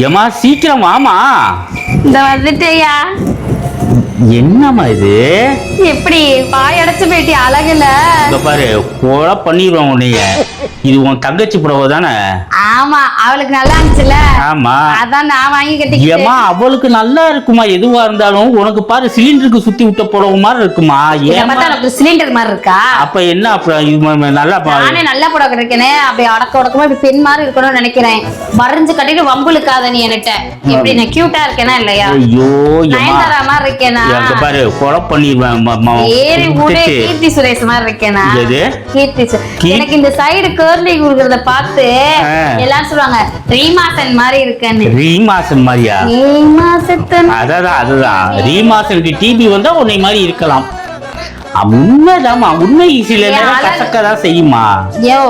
ஏமா சீக்கிரம் வாமா. இந்த வந்துட்டேயா. என்னம்மா இது? எப்படி பாய் அடைச்சு போயிட்டி அழகுல. இங்க பாரு கொலை பண்ணிடுவோம் உன்னைய. இது உன் தங்கச்சி புடவை தானே? ஆமா அவளுக்கு நல்லா இருந்துச்சுல. ஆமா அதான் நான் வாங்கி கட்டிக்கிட்டேன். ஏமா அவளுக்கு நல்லா இருக்குமா எதுவா இருந்தாலும். உனக்கு பாரு சிலிண்டருக்கு சுத்தி விட்ட புடவை மாதிரி இருக்குமா. ஏமா சிலிண்டர் மாதிரி இருக்கா? அப்ப என்ன அப்புறம் நல்லா நானே நல்லா புடவை கட்டிருக்கேனே. அப்படி அடக்க உடக்கமா இப்படி பெண் மாதிரி இருக்கணும்னு நினைக்கிறேன். வரைஞ்சு கட்டிட்டு வம்புலுக்காத நீ என்கிட்ட. எப்படி நான் கியூட்டா இருக்கேனா இல்லையா? ஐயோ நயன்தாரா மாதிரி இருக்கேனா? இங்க பாரு கொலை பண்ணிடுவேன். ஏறி ஊரே கீர்த்தி சுரேஷ் மாதிரி இருக்கேனா? கீர்த்தி எனக்கு இந்த சைடு கர்லி குடுக்கறத பார்த்து எல்லாரும் சொல்லுவாங்க ரீமாசன் மாதிரி இருக்கேன்னு. ரீமாசன் மாதிரியா? ரீமாசன் அதுதான் ரீமாசனுக்கு டிபி வந்தா உன்னை மாதிரி இருக்கலாம். உண்மைதாம்மா. உண்மை சில நேரம் கசக்கதான் செய்யுமா. யோ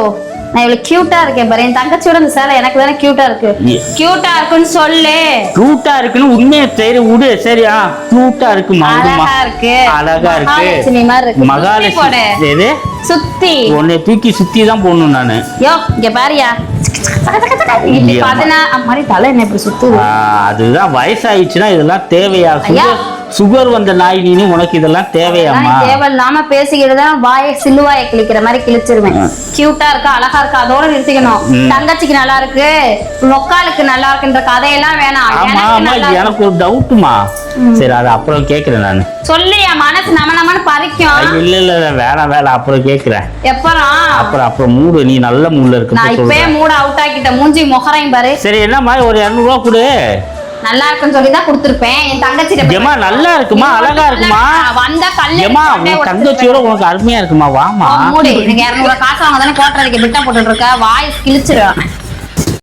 நான் இவ்வளவு கியூட்டா இருக்கேன் பாரு. என் தங்கச்சியோட இந்த சேலை எனக்கு தானே கியூட்டா இருக்கு. கியூட்டா இருக்குன்னு சொல்லு. கியூட்டா இருக்குன்னு உண்மையை சரி விடு. சரியா கியூட்டா இருக்குமா? அழகா இருக்கு. அழகா இருக்கு. மகாலட்சுமி மாதிரி இருக்கு. மகாலட்சுமி எது சுத்தி உன்னை தூக்கி சுத்தி தான் போடணும் நானு. யோ இங்க பாரியா. அதுதான் வயசாயிடுச்சுன்னா இதெல்லாம் தேவையா? சுகர் வந்த நாய் நீ உனக்கு இதெல்லாம் தேவையாமா? தேவையில்லாம பேசிக்கிட்டுதான் வாயை சிலுவாயை கிழிக்கிற மாதிரி கிழிச்சிருவேன். கியூட்டா இருக்கா அழகா இருக்கா அதோட நிறுத்திக்கணும். தங்கச்சிக்கு நல்லா இருக்கு நொக்காலுக்கு நல்லா இருக்குன்ற கதையெல்லாம் வேணாம். எனக்கு ஒரு டவுட்டுமா. சரி அது அப்புறம் கேக்குறேன் நானு. சொல்லியா மனசு நமன்னு பறிக்கும். இல்ல வேணாம் அப்புறம் கேக்குறேன். அப்புறம் மூடு. நீ நல்ல மூடுல இருக்கு. நான் இப்பவே மூட அவுட் ஆக்கிட்ட. மூஞ்சி முகரையும் பாரு. சரி என்ன மாதிரி ஒரு 200 ரூபா கொடு. நல்லா இருக்குன்னு சொல்லி தான் கொடுத்திருப்பேன். என் தங்கச்சிட்ட ஏமா நல்லா இருக்குமா அழகா இருக்குமா? வந்தா கல்ல ஏமா உன் தங்கச்சியோட உனக்கு அருமையா இருக்குமா? வாமா மூடு. எனக்கு 200 காசு வாங்க தானே கோட்டரைக்கு பிட்டா போட்டுட்டு இருக்க. வாய் கிழிச்சிரும்.